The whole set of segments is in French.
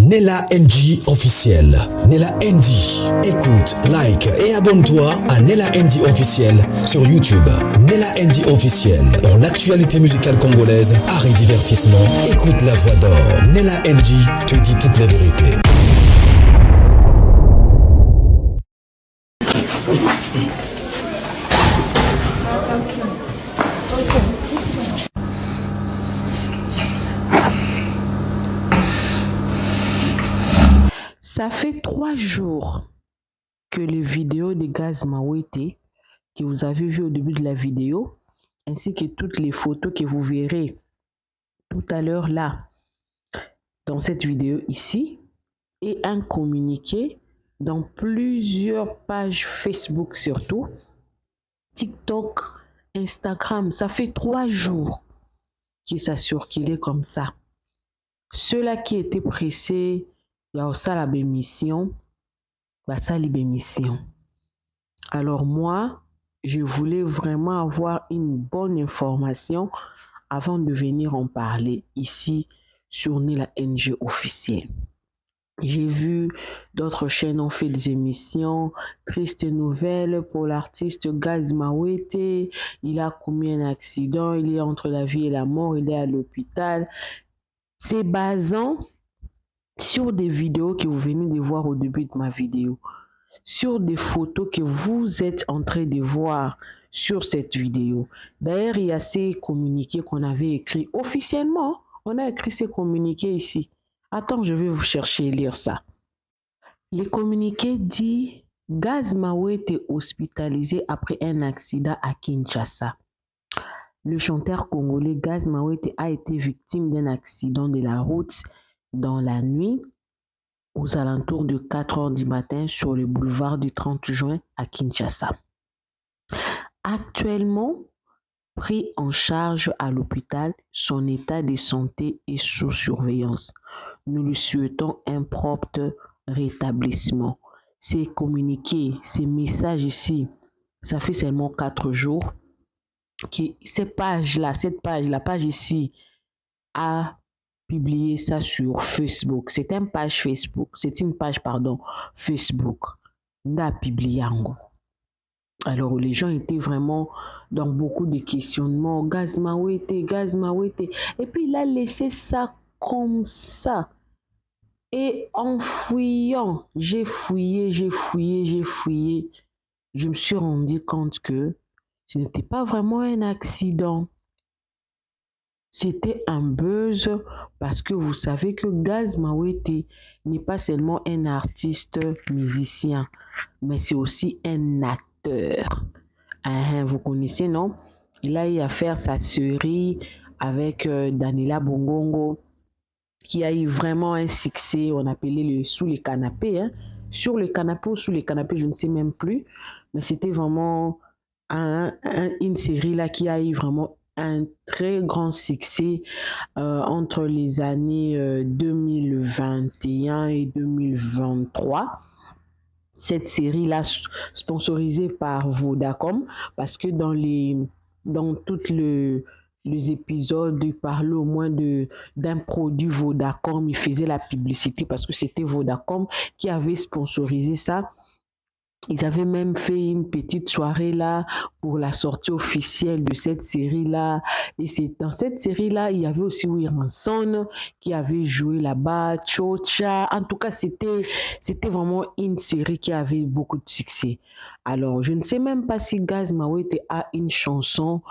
Nella NG officiel. Nella NG. Écoute, like et abonne-toi à Nella NG officiel sur YouTube. Nella NG officiel. Pour l'actualité musicale congolaise, art et divertissement, écoute la voix d'or. Nella NG te dit toute la vérité. Ça fait 3 jours que les vidéos de Gaz Mawete que vous avez vues au début de la vidéo, ainsi que toutes les photos que vous verrez tout à l'heure là, dans cette vidéo ici, et un communiqué dans plusieurs pages Facebook surtout, TikTok, Instagram. Ça fait 3 jours que ça circulait comme ça. Ceux-là qui étaient pressés, il y a aussi la bémission, ça la bémission. Alors moi, je voulais vraiment avoir une bonne information avant de venir en parler ici sur Nella NG officiel. J'ai vu d'autres chaînes ont fait des émissions, triste nouvelle pour l'artiste Gaz Mawete, il a commis un accident, il est entre la vie et la mort, il est à l'hôpital. C'est basant sur des vidéos que vous venez de voir au début de ma vidéo, sur des photos que vous êtes en train de voir sur cette vidéo. D'ailleurs, il y a ces communiqués qu'on avait écrits officiellement. On a écrit ces communiqués ici. Attends, je vais vous chercher et lire ça. Les communiqués disent Gaz Mawete est hospitalisé après un accident à Kinshasa. Le chanteur congolais Gaz Mawete a été victime d'un accident de la route dans la nuit aux alentours de 4 heures du matin sur le boulevard du 30 juin à Kinshasa. Actuellement, pris en charge à l'hôpital, son état de santé est sous surveillance. Nous lui souhaitons un prompt rétablissement. Ces communiqués, ces messages ici, ça fait seulement 4 jours que cette page, la page ici, a publié ça sur Facebook. C'est une page Facebook. Facebook. On a publié en gros. Alors, les gens étaient vraiment dans beaucoup de questionnements. Gaz Mawete. Et puis, il a laissé ça comme ça. Et en fouillant, j'ai fouillé. Je me suis rendu compte que ce n'était pas vraiment un accident. C'était un buzz parce que vous savez que Gaz Mawete n'est pas seulement un artiste musicien, mais c'est aussi un acteur. Vous connaissez, non? Il a eu à faire sa série avec Daniela Bongongo, qui a eu vraiment un succès. On appelait le Sous les canapés. Sur le canapé ou sous les canapés, je ne sais même plus. Mais c'était vraiment une série là qui a eu vraiment un très grand succès entre les années 2021 et 2023. Cette série-là, sponsorisée par Vodacom, parce que dans tous les épisodes, il parlait au moins d'un produit Vodacom. Il faisait la publicité parce que c'était Vodacom qui avait sponsorisé ça. Ils avaient même fait une petite soirée là pour la sortie officielle de cette série-là. Et c'est dans cette série-là, il y avait aussi Wiranson qui avait joué là-bas, Chocha. En tout cas, c'était vraiment une série qui avait beaucoup de succès. Alors, je ne sais même pas si Gaz Mawete a une chanson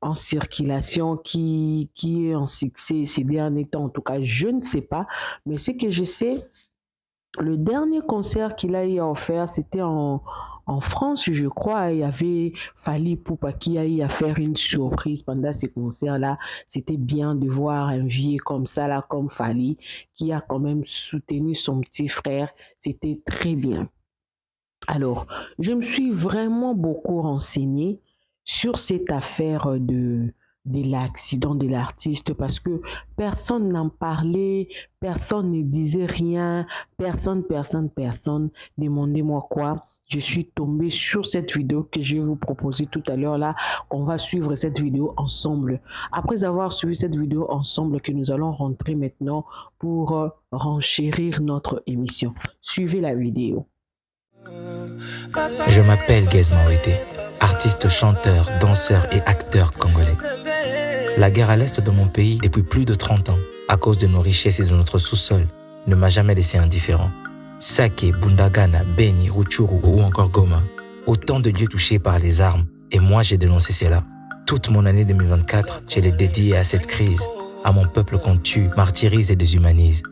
en circulation qui est en succès ces derniers temps. En tout cas, je ne sais pas. Mais ce que je sais, le dernier concert qu'il a eu à faire, c'était en France, je crois. Il y avait Fally Ipupa qui a eu à faire une surprise pendant ce concert-là. C'était bien de voir un vieux comme ça, là, comme Fally, qui a quand même soutenu son petit frère. C'était très bien. Alors, je me suis vraiment beaucoup renseignée sur cette affaire de l'accident de l'artiste parce que personne n'en parlait, personne ne disait rien, personne. Demandez-moi quoi? je suis tombée sur cette vidéo que je vais vous proposer tout à l'heure là. On va suivre cette vidéo ensemble. Après avoir suivi cette vidéo ensemble, que nous allons rentrer maintenant pour renchérir notre émission. Suivez la vidéo. Je m'appelle Gez Mawete, artiste, chanteur, danseur et acteur congolais. La guerre à l'est de mon pays depuis plus de 30 ans, à cause de nos richesses et de notre sous-sol, ne m'a jamais laissé indifférent. Sake, Bundagana, Beni, Rutshuru ou encore Goma, autant de lieux touchés par les armes, et moi j'ai dénoncé cela. Toute mon année 2024, je l'ai dédiée à cette crise, à mon peuple qu'on tue, martyrise et déshumanise.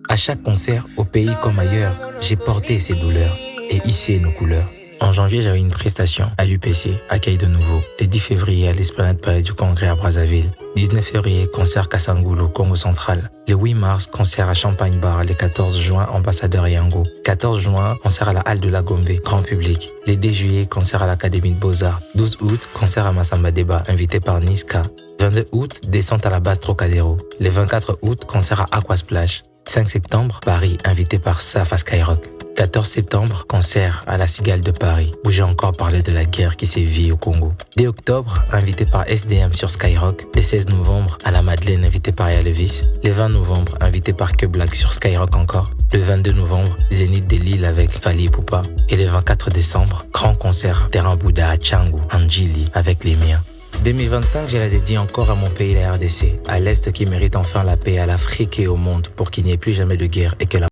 À chaque concert, au pays comme ailleurs, j'ai porté ces douleurs et hissé nos couleurs. En janvier, j'avais une prestation à l'UPC, accueil de nouveau. Le 10 février, à l'Esplanade Palais du Congrès à Brazzaville. 19 février, concert Kassangoulou, Congo Central. Le 8 mars, concert à Champagne Bar. Le 14 juin, ambassadeur Yango. 14 juin, concert à la Halle de la Gombe, grand public. Le 2 juillet, concert à l'Académie de Beaux-Arts. 12 août, concert à Massamba Deba, invité par Niska. 22 août, descente à la base Trocadéro. Le 24 août, concert à Aquasplash. 5 septembre, Paris, invité par Saf à Skyrock. 14 septembre, concert à la Cigale de Paris, où j'ai encore parlé de la guerre qui sévit au Congo. 2 octobre, invité par SDM sur Skyrock. Le 16 novembre, à la Madeleine, invité par Yalevis. Le 20 novembre, invité par Que Black sur Skyrock encore. Le 22 novembre, Zénith de Lille avec Fali Poupa. Et le 24 décembre, grand concert Terrain Bouddha à Tchangou, Anjili, avec les miens. 2025, je la dédie encore à mon pays, la RDC, à l'Est qui mérite enfin la paix, à l'Afrique et au monde, pour qu'il n'y ait plus jamais de guerre et que la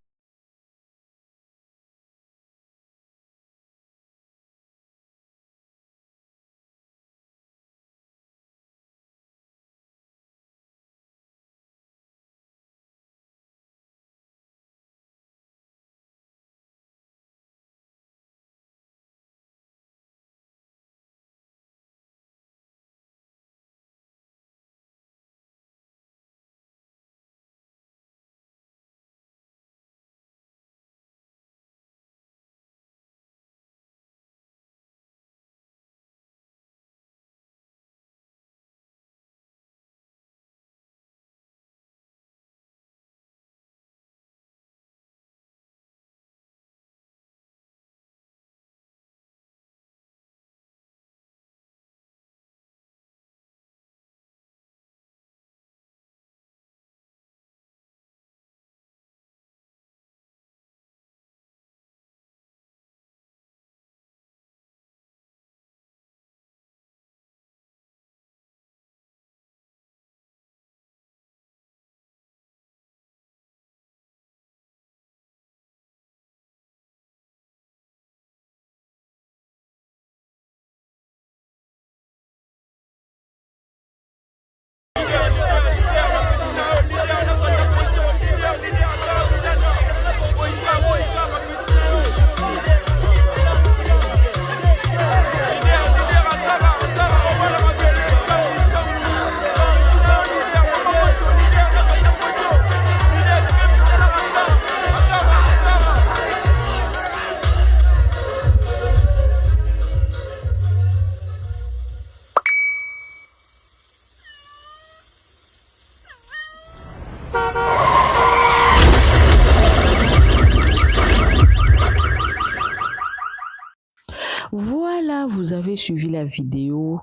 Voilà, vous avez suivi la vidéo.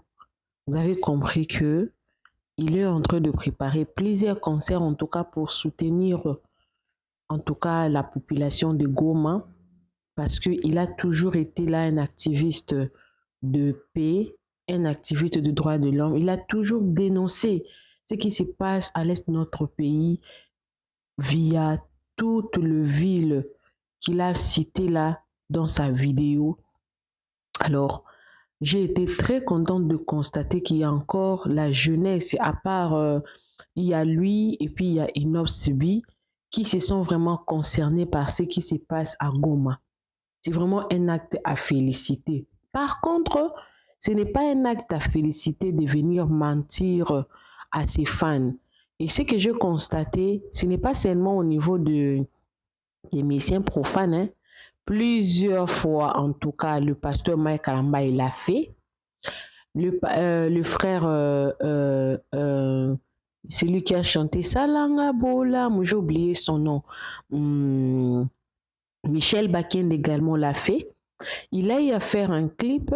Vous avez compris que il est en train de préparer plusieurs concerts, en tout cas pour soutenir, en tout cas, la population de Goma, parce qu'il a toujours été là un activiste de paix, un activiste de droits de l'homme. Il a toujours dénoncé ce qui se passe à l'est de notre pays via toute le ville qu'il a cité là dans sa vidéo. Alors, j'ai été très contente de constater qu'il y a encore la jeunesse, à part, il y a lui et puis il y a Inob Subi, qui se sont vraiment concernés par ce qui se passe à Goma. C'est vraiment un acte à féliciter. Par contre, ce n'est pas un acte à féliciter de venir mentir à ses fans. Et ce que j'ai constaté, ce n'est pas seulement au niveau des messiens profanes, hein. Plusieurs fois, en tout cas, le pasteur Mike Kalamba, il l'a fait. Le frère, celui qui a chanté Salanga Bola, moi j'ai oublié son nom. Michel Bakende également l'a fait. Il a eu à faire un clip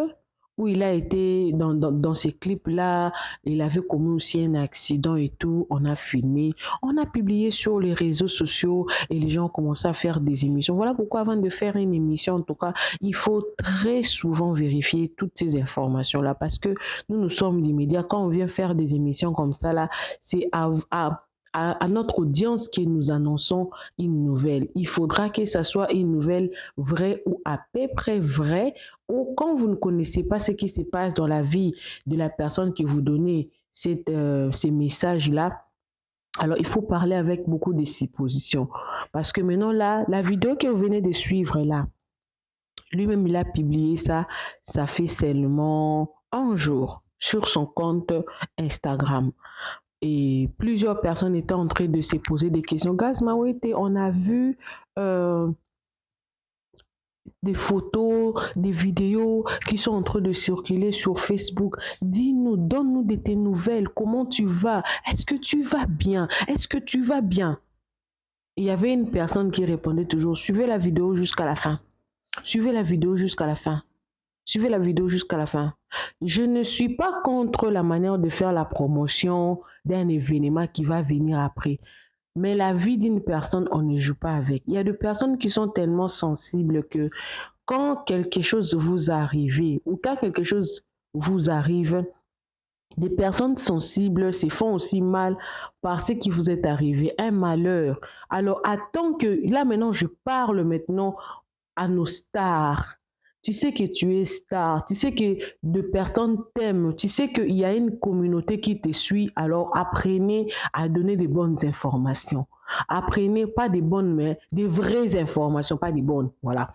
où il a été dans ces clips-là, il avait commis aussi un accident et tout, on a filmé, on a publié sur les réseaux sociaux et les gens ont commencé à faire des émissions. Voilà pourquoi avant de faire une émission, en tout cas, il faut très souvent vérifier toutes ces informations-là parce que nous sommes des médias. Quand on vient faire des émissions comme ça, là, c'est à notre audience que nous annonçons une nouvelle. Il faudra que ça soit une nouvelle vraie ou à peu près vraie, ou quand vous ne connaissez pas ce qui se passe dans la vie de la personne que vous donnez ces messages-là, alors il faut parler avec beaucoup de suppositions. Parce que maintenant là, la vidéo que vous venez de suivre là, lui-même il a publié ça, ça fait seulement un jour sur son compte Instagram. Et plusieurs personnes étaient en train de se poser des questions. Gaz Mawete, on a vu des photos, des vidéos qui sont en train de circuler sur Facebook. Dis-nous, donne-nous de tes nouvelles. Comment tu vas? Est-ce que tu vas bien? Est-ce que tu vas bien? Il y avait une personne qui répondait toujours, suivez la vidéo jusqu'à la fin. Suivez la vidéo jusqu'à la fin. Suivez la vidéo jusqu'à la fin. Je ne suis pas contre la manière de faire la promotion d'un événement qui va venir après. Mais la vie d'une personne, on ne joue pas avec. Il y a des personnes qui sont tellement sensibles que quand quelque chose vous arrive ou quand quelque chose vous arrive, des personnes sensibles se font aussi mal par ce qui vous est arrivé, un malheur. Alors, attends que, là maintenant, je parle maintenant à nos stars. Tu sais que tu es star, tu sais que de personnes t'aiment, tu sais qu'il y a une communauté qui te suit, alors apprenez à donner des bonnes informations. Apprenez, pas des bonnes, mais des vraies informations, pas des bonnes, voilà.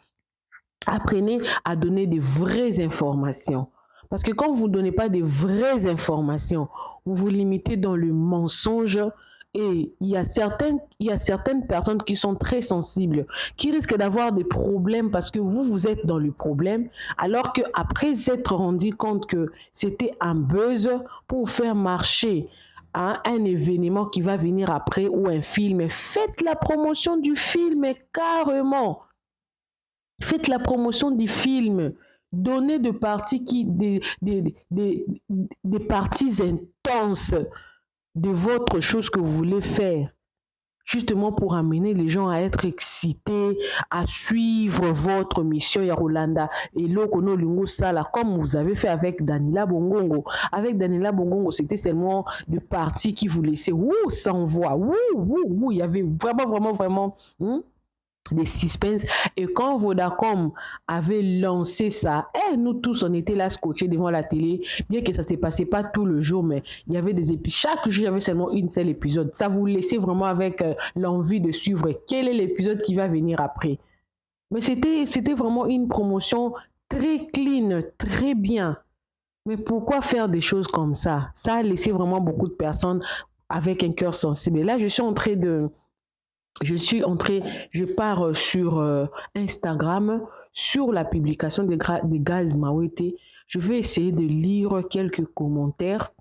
Apprenez à donner des vraies informations. Parce que quand vous ne donnez pas des vraies informations, vous vous limitez dans le mensonge. Et il y a certaines personnes qui sont très sensibles, qui risquent d'avoir des problèmes parce que vous êtes dans le problème, alors qu'après s'être rendu compte que c'était un buzz pour faire marcher un événement qui va venir après ou un film, faites la promotion du film carrément. Faites la promotion du film. Donnez des parties des parties intenses de votre chose que vous voulez faire, justement pour amener les gens à être excités, à suivre votre mission Yarolanda et Lokono Lingo Sala, comme vous avez fait avec Danila Bongongo. Avec Danila Bongongo, c'était seulement des parties qui vous laissaient sans voix. Il y avait vraiment des suspens. Et quand Vodacom avait lancé ça, nous tous, on était là scotchés devant la télé, bien que ça ne se passait pas tout le jour, mais il y avait des épisodes. Chaque jour, il y avait seulement une seule épisode. Ça vous laissait vraiment avec l'envie de suivre quel est l'épisode qui va venir après. Mais c'était vraiment une promotion très clean, très bien. Mais pourquoi faire des choses comme ça? Ça a laissé vraiment beaucoup de personnes avec un cœur sensible. Et là, je pars sur Instagram, sur la publication de Gaz Mawete. Je vais essayer de lire quelques commentaires.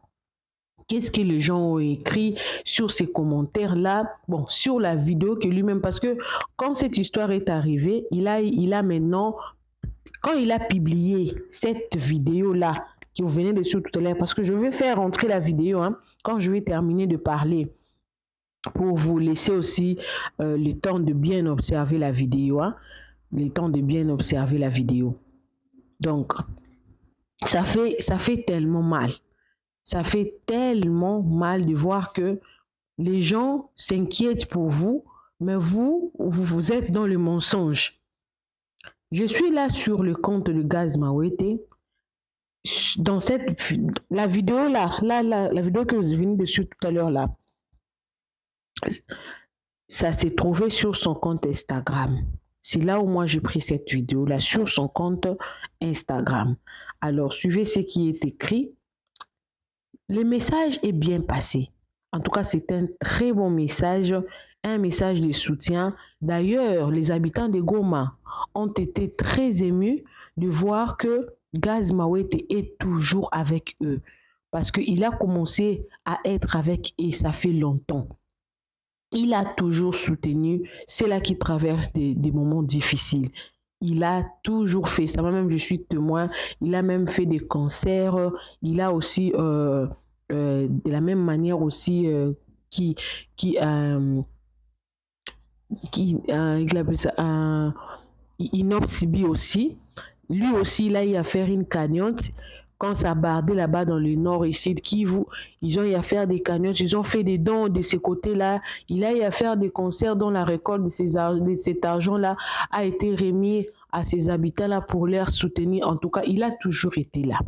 Qu'est-ce que les gens ont écrit sur ces commentaires-là? Bon, sur la vidéo que lui-même, parce que quand cette histoire est arrivée, il a maintenant, quand il a publié cette vidéo-là, que vous venez de suivre tout à l'heure, parce que je vais faire rentrer la vidéo, quand je vais terminer de parler, pour vous laisser aussi le temps de bien observer la vidéo. Le temps de bien observer la vidéo. Donc, ça fait tellement mal. Ça fait tellement mal de voir que les gens s'inquiètent pour vous, mais vous êtes dans le mensonge. Je suis là sur le compte de Gaz Mawete. Dans la vidéo la vidéo que vous venez dessus tout à l'heure là, ça s'est trouvé sur son compte Instagram. C'est là où moi j'ai pris cette vidéo-là, sur son compte Instagram. Alors, suivez ce qui est écrit. Le message est bien passé. En tout cas, c'est un très bon message, un message de soutien. D'ailleurs, les habitants de Goma ont été très émus de voir que Gaz Mawete est toujours avec eux. Parce qu'il a commencé à être avec eux, ça fait longtemps. Il a toujours soutenu ceux-là qui traversent des moments difficiles. il a toujours fait ça. Moi-même, je suis témoin. Il a même fait des concerts. Il a aussi, de la même manière aussi, qui, qui, euh, il appelle ça, Inox Sibi aussi. Lui aussi, il a eu à faire une cagnotte. Quand ça bardait là-bas dans le nord ici de Kivu, ils ont eu à faire des cagnottes, ils ont fait des dons de ces côtés-là. Il a eu à faire des concerts dont la récolte de cet argent-là a été remis à ses habitants-là pour les soutenir. En tout cas, il a toujours été là.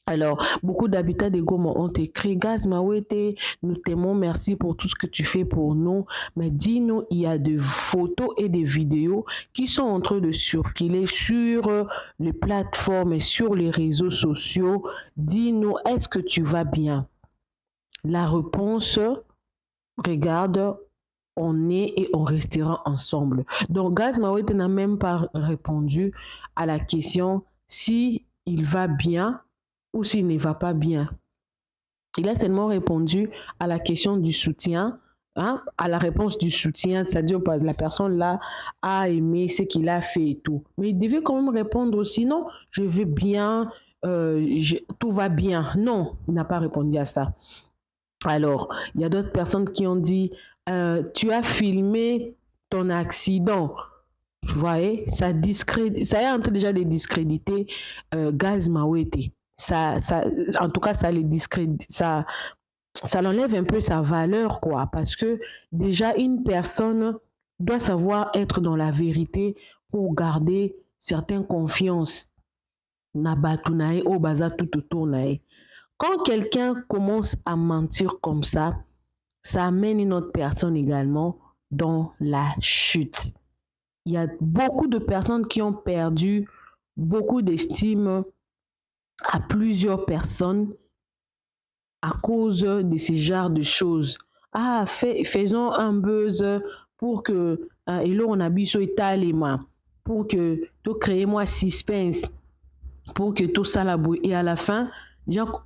Alors, beaucoup d'habitants de Goma ont écrit: Gaz Mawete, nous t'aimons, merci pour tout ce que tu fais pour nous. Mais dis-nous, il y a des photos et des vidéos qui sont en train de circuler sur les plateformes et sur les réseaux sociaux. Dis-nous, est-ce que tu vas bien? La réponse, regarde, on est et on restera ensemble. Donc, Gaz Mawete n'a même pas répondu à la question si il va bien ou s'il ne va pas bien. Il a seulement répondu à la question du soutien, à la réponse du soutien, c'est-à-dire que la personne là a aimé ce qu'il a fait et tout. Mais il devait quand même répondre aussi: non, je vais bien, tout va bien. Non, il n'a pas répondu à ça. Alors, il y a d'autres personnes qui ont dit: tu as filmé ton accident. Vous voyez, ça est en train déjà de discréditer Gaz Mawete. En tout cas, ça les discrédite, ça l'enlève un peu sa valeur, quoi, parce que déjà une personne doit savoir être dans la vérité pour garder certaines confiances. Nabatunae au baza tout autour nae. Quand quelqu'un commence à mentir comme ça amène une autre personne également dans la chute. Il y a beaucoup de personnes qui ont perdu beaucoup d'estime à plusieurs personnes à cause de ce genre de choses. Faisons un buzz pour que Hello on habille sur Italema, pour que tout crée moi suspense, pour que tout ça la bouille. Et à la fin,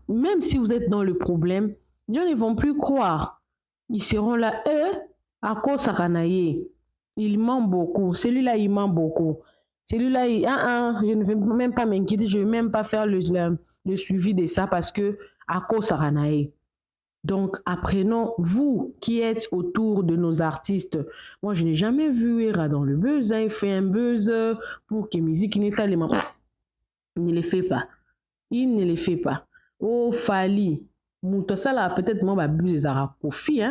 même si vous êtes dans le problème, les gens ne vont plus croire. Ils seront là, à cause Sakanaye, il ment beaucoup. Celui-là, il ment beaucoup. Celui-là, je ne vais même pas m'inquiéter, je ne vais même pas faire le suivi de ça parce que à cause Sakanaye. Donc, apprenons, vous qui êtes autour de nos artistes. Moi, je n'ai jamais vu Era dans le buzz. Il fait un buzz pour que musique n'est pas les mamans. Il ne le fait pas. Il ne le fait pas. Oh, Fali. Moutosala, peut-être moi, buzz Zara Kofi,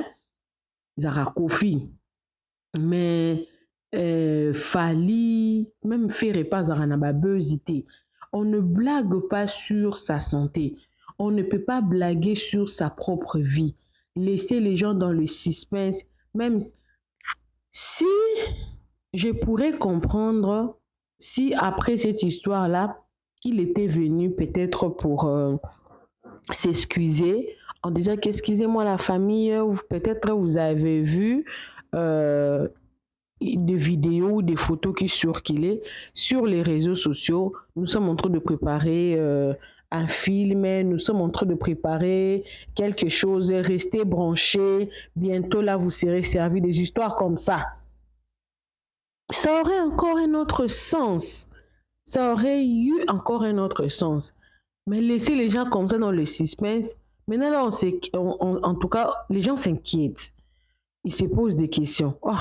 Zara Kofi. Mais Fali, même faire pas Zara n'a buzzité. On ne blague pas sur sa santé. On ne peut pas blaguer sur sa propre vie. Laisser les gens dans le suspense. Même si je pourrais comprendre si après cette histoire-là, il était venu peut-être pour s'excuser en disant qu'excusez-moi la famille, ou peut-être vous avez vu des vidéos ou des photos qui circulaient sur les réseaux sociaux. Nous sommes en train de préparer un film, nous sommes en train de préparer quelque chose, restez branchés, bientôt là vous serez servis, des histoires comme ça. Ça aurait encore un autre sens. Ça aurait eu encore un autre sens. Mais laisser les gens comme ça dans le suspense, maintenant là, en tout cas, les gens s'inquiètent. Ils se posent des questions. Oh,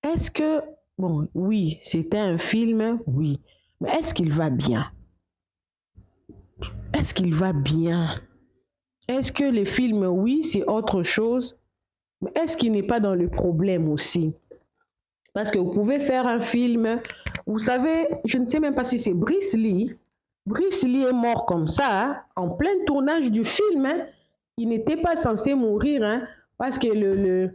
est-ce que, bon, oui, c'était un film, oui, mais est-ce qu'il va bien? Est-ce qu'il va bien? Est-ce que les films, oui, c'est autre chose, mais est-ce qu'il n'est pas dans le problème aussi? Parce que vous pouvez faire un film, vous savez, je ne sais même pas si c'est Bruce Lee. Bruce Lee est mort comme ça, en plein tournage du film. Il n'était pas censé mourir, parce que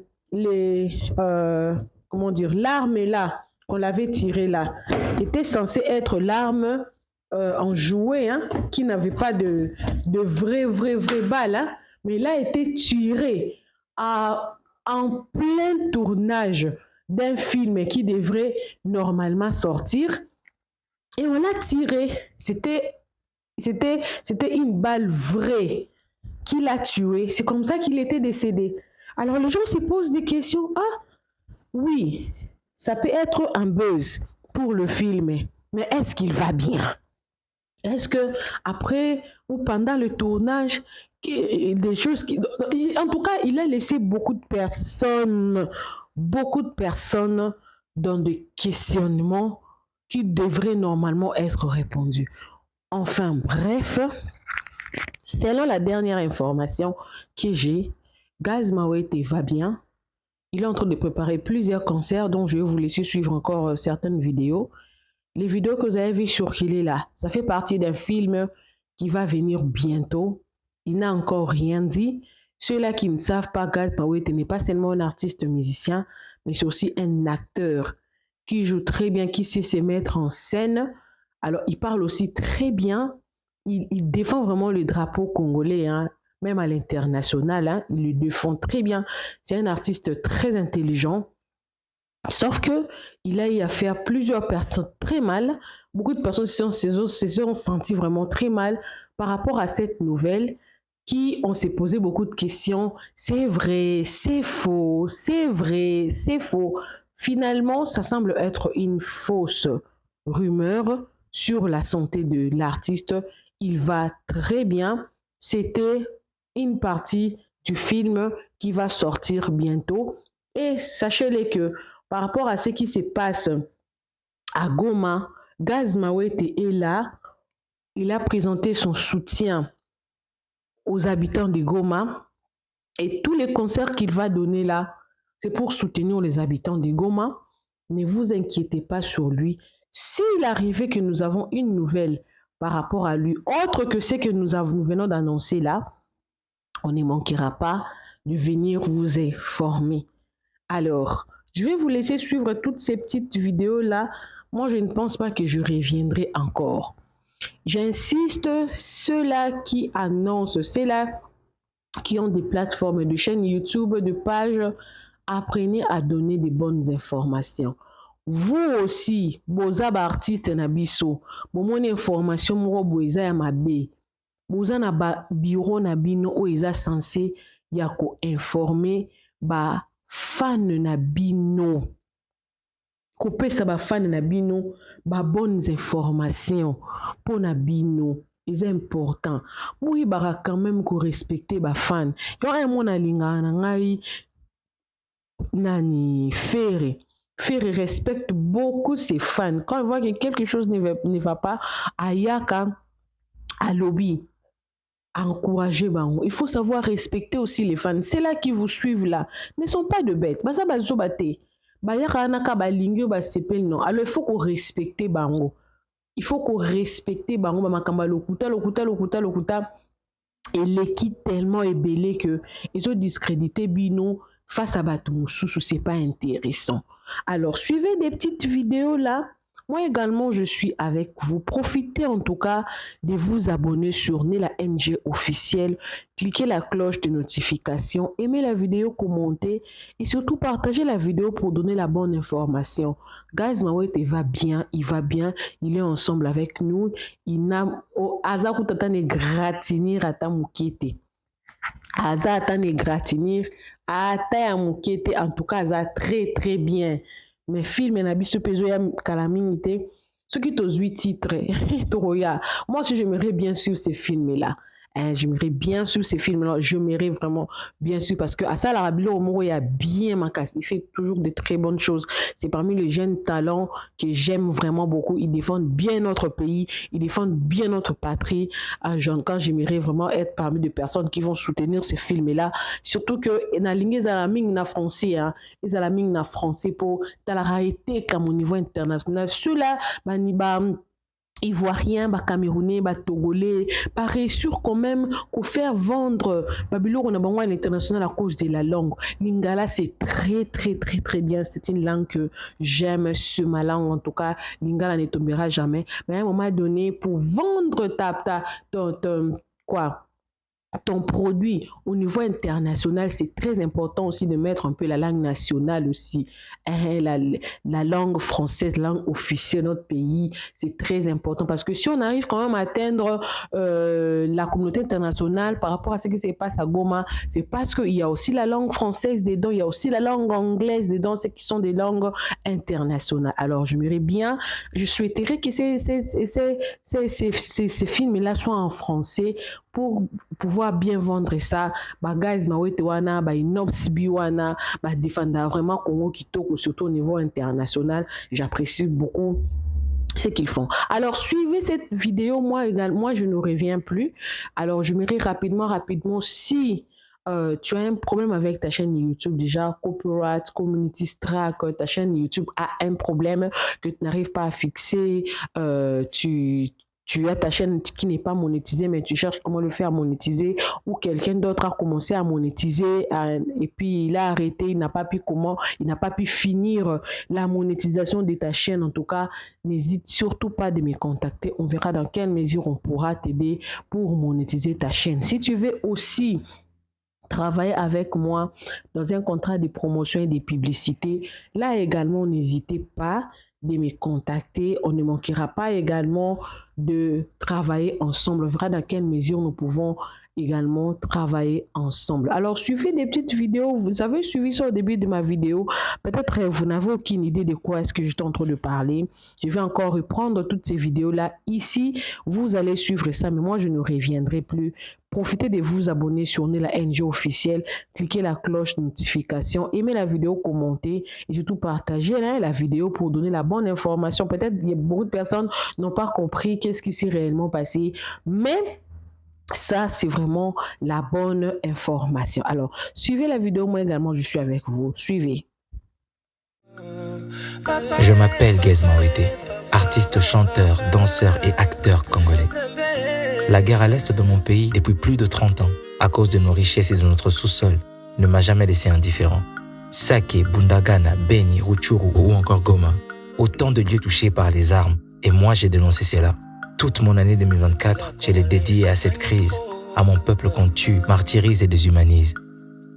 comment dire, l'arme là, qu'on l'avait tirée là, était censée être l'arme en jouet, qui n'avait pas de vraie balle, mais il a été tiré en plein tournage d'un film qui devrait normalement sortir, et on l'a tiré. C'était une balle vraie qui l'a tué. C'est comme ça qu'il était décédé. Alors les gens se posent des questions. Ah oui, ça peut être un buzz. pour le film. Mais est-ce qu'il va bien? Est-ce que après ou pendant le tournage, des choses qui... En tout cas, il a laissé beaucoup de personnes dans des questionnements qui devraient normalement être répondus. Enfin, bref, selon la dernière information que j'ai, Gaz Mawete va bien. Il est en train de préparer plusieurs concerts dont je vais vous laisser suivre encore certaines vidéos. Les vidéos que vous avez vues circuler là, ça fait partie d'un film qui va venir bientôt. Il n'a encore rien dit. Ceux-là qui ne savent pas, Gaz Mawete n'est pas seulement un artiste musicien, mais c'est aussi un acteur qui joue très bien, qui sait se mettre en scène. Alors, il parle aussi très bien. Il défend vraiment le drapeau congolais, hein, même à l'international. Hein, il le défend très bien. C'est un artiste très intelligent. Sauf que il a eu à faire plusieurs personnes très mal. Beaucoup de personnes se sont senties vraiment très mal par rapport à cette nouvelle qui on s'est posé beaucoup de questions. C'est vrai, c'est faux, c'est vrai, c'est faux. Finalement, ça semble être une fausse rumeur sur la santé de l'artiste. Il va très bien. C'était une partie du film qui va sortir bientôt. Et sachez-le que par rapport à ce qui se passe à Goma, Gaz Mawete est là. Il a présenté son soutien aux habitants de Goma. Et tous les concerts qu'il va donner là, c'est pour soutenir les habitants de Goma. Ne vous inquiétez pas sur lui. S'il arrivait que nous avons une nouvelle par rapport à lui, autre que ce que nous venons d'annoncer là, on ne manquera pas de venir vous informer. Alors, je vais vous laisser suivre toutes ces petites vidéos-là. Moi, je ne pense pas que je reviendrai encore. J'insiste, ceux-là qui annoncent, ceux-là qui ont des plateformes de chaînes YouTube, de pages, apprenez à donner des bonnes informations. Vous aussi, vos artistes nabiso, mon information moko boeza ya mabe. Boza na ba bureau na bino o eza censé ya ko informer ba fan na bino. Kopesa ba fan na bino ba bonnes informations pour na bino. C'est important. Oui, bara quand même ko respecter ba fan. Quand un mon alinga na ngai nani Ferré. Ferré respecte beaucoup ses fans. Quand il voit que quelque chose ne va pas, ayaka à lobby, encourager bango. Il faut savoir respecter aussi les fans. C'est là qui vous suivent là. Ne sont pas de bêtes. Basa bazo bate. Bayaka anaka balingi ba sepel non. Alors il faut qu'on respecte bango. Il faut qu'on respecte bango ba makamba lokuta. Et l'équipe tellement est belé que ils ont discrédité Bino face à Batumoussou, c'est pas intéressant. Alors, suivez des petites vidéos là. Moi également, je suis avec vous. Profitez en tout cas de vous abonner sur Nela NG officiel. Cliquez la cloche de notification. Aimez la vidéo, commentez. Et surtout, partagez la vidéo pour donner la bonne information. Gaz Mawete va bien. Il est ensemble avec nous. Il n'a... Aza kutatane gratinir ata mukete. Aza atane gratinir ata ya mukete. En tout cas, aza très très bien. Mais film na biso pezo ya kalamingité, ce qui t'ose 8 titres. Moi aussi j'aimerais bien suivre ces films là. J'aimerais bien suivre ces films-là. J'aimerais vraiment bien suivre parce que à ça, l'Arabilo Omoro, il y a bien ma casse. Il fait toujours de très bonnes choses. C'est parmi les jeunes talents que j'aime vraiment beaucoup. Ils défendent bien notre pays. Ils défendent bien notre patrie. Quand j'aimerais vraiment être parmi des personnes qui vont soutenir ces films-là. Surtout que na ligne zalaming na français, hein. Les zalaming na français pour la réalité comme au niveau international. Ceux-là, Ivoiriens, Camerounais, Togolais, paraît sûr quand même qu'au faire vendre Babylone on a besoin à l'international à cause de la langue. Lingala c'est très très très très bien. C'est une langue que j'aime, ma langue en tout cas. Lingala ne tombera jamais. Mais à un moment donné, pour vendre quoi ton produit au niveau international, c'est très important aussi de mettre un peu la langue nationale aussi. La langue française, langue officielle de notre pays, c'est très important parce que si on arrive quand même à atteindre la communauté internationale par rapport à ce qui se passe à Goma, c'est parce qu'il y a aussi la langue française dedans, il y a aussi la langue anglaise dedans, ce qui sont des langues internationales. Alors, je souhaiterais que ces films-là soient en français pour pouvoir bien vendre ça. Bah, guys, ma wete wana, bah, inops bi wana, bah, défendre vraiment Congo Kitoko, surtout au niveau international. J'apprécie beaucoup ce qu'ils font. Alors, suivez cette vidéo. Moi, également, moi, je ne reviens plus. Alors, je m'irai rapidement, si tu as un problème avec ta chaîne YouTube, déjà, copyright, community strike, ta chaîne YouTube a un problème que tu n'arrives pas à fixer, tu as ta chaîne qui n'est pas monétisée, mais tu cherches comment le faire monétiser, ou quelqu'un d'autre a commencé à monétiser et puis il a arrêté, il n'a pas pu finir la monétisation de ta chaîne. En tout cas, n'hésite surtout pas de me contacter. On verra dans quelle mesure on pourra t'aider pour monétiser ta chaîne. Si tu veux aussi travailler avec moi dans un contrat de promotion et de publicité, là également, n'hésitez pas de me contacter. On ne manquera pas également de travailler ensemble. On verra dans quelle mesure nous pouvons également travailler ensemble. Alors, suivez des petites vidéos. Vous avez suivi ça au début de ma vidéo. Peut-être vous n'avez aucune idée de quoi est-ce que je suis en train de parler. Je vais encore reprendre toutes ces vidéos-là ici. Vous allez suivre ça, mais moi, je ne reviendrai plus. Profitez de vous abonner sur Nella NG officiel, cliquez la cloche de notification, aimez la vidéo, commentez et surtout partagez la vidéo pour donner la bonne information. Peut-être que beaucoup de personnes n'ont pas compris qu'est-ce qui s'est réellement passé, mais ça, c'est vraiment la bonne information. Alors, suivez la vidéo, moi également, je suis avec vous. Suivez. Je m'appelle Gaze Mawete, artiste, chanteur, danseur et acteur congolais. La guerre à l'est de mon pays depuis plus de 30 ans, à cause de nos richesses et de notre sous-sol, ne m'a jamais laissé indifférent. Sake, Bundagana, Beni, Rutshuru ou encore Goma, autant de lieux touchés par les armes, et moi j'ai dénoncé cela. Toute mon année 2024, je l'ai dédiée à cette crise, à mon peuple qu'on tue, martyrise et déshumanise.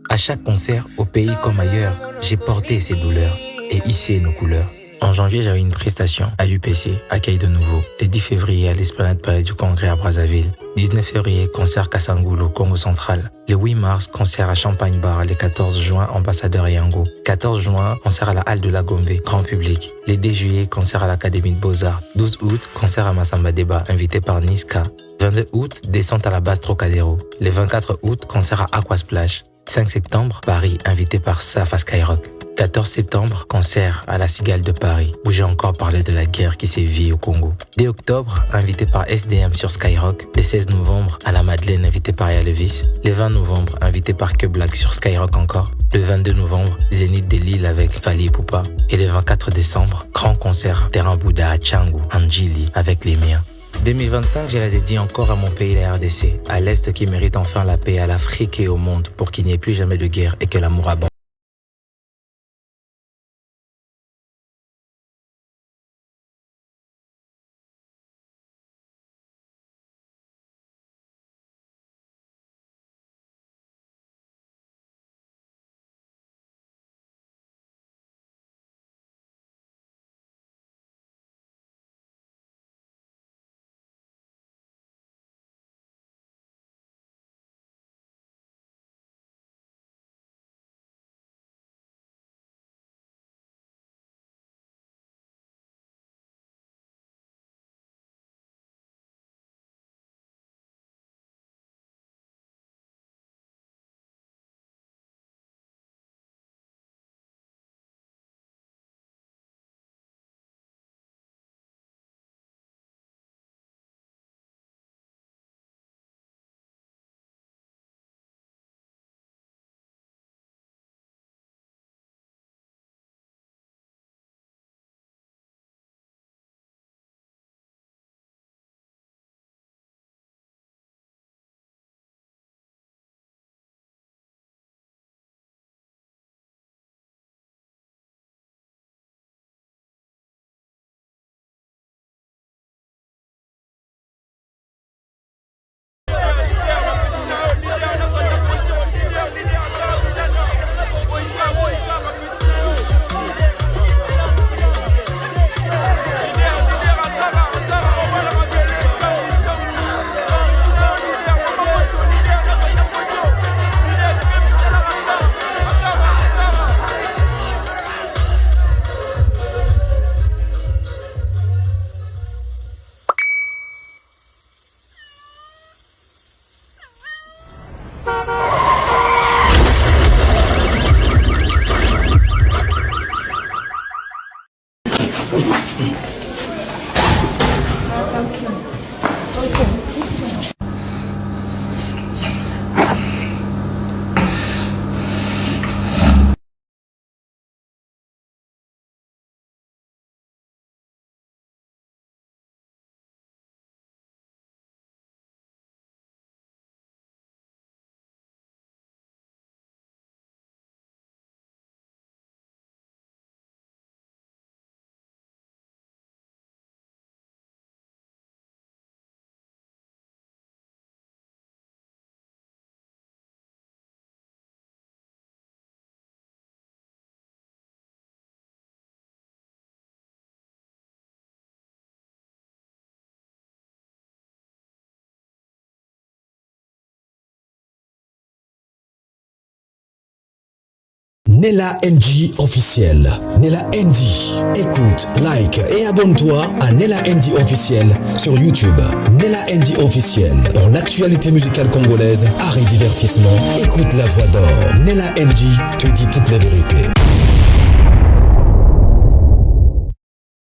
À chaque concert, au pays comme ailleurs, j'ai porté ces douleurs et hissé nos couleurs. En janvier, j'avais une prestation à l'UPC, accueil de nouveau. Le 10 février, à l'Esplanade Palais du Congrès à Brazzaville. 19 février, concert Kassangoulou, Congo Central. Le 8 mars, concert à Champagne Bar. Le 14 juin, ambassadeur Yango. 14 juin, concert à la Halle de la Gombe, grand public. Le 2 juillet, concert à l'Académie de Beaux-Arts. 12 août, concert à Massamba Deba, invité par Niska. 22 août, descente à la base Trocadéro. Le 24 août, concert à Aquasplash. 5 septembre, Paris, invité par Saf à Skyrock. 14 septembre, concert à la Cigale de Paris, où j'ai encore parlé de la guerre qui sévit au Congo. Dès octobre, invité par SDM sur Skyrock. Le 16 novembre, à la Madeleine, invité par Yalevis. Le 20 novembre, invité par Que Black sur Skyrock encore. Le 22 novembre, Zénith de Lille avec Fali et Poupa. Et le 24 décembre, grand concert Terrain Bouddha à Tchangou, Anjili, avec les miens. 2025, je la dédie encore à mon pays, la RDC, à l'Est qui mérite enfin la paix, à l'Afrique et au monde pour qu'il n'y ait plus jamais de guerre et que l'amour abonde. Nella NG officiel. Nella NG. Écoute, like et abonne-toi à Nella NG officiel sur YouTube. Nella NG officiel. Pour l'actualité musicale congolaise, art et divertissement, écoute la voix d'or. Nella NG te dit toutes les vérités.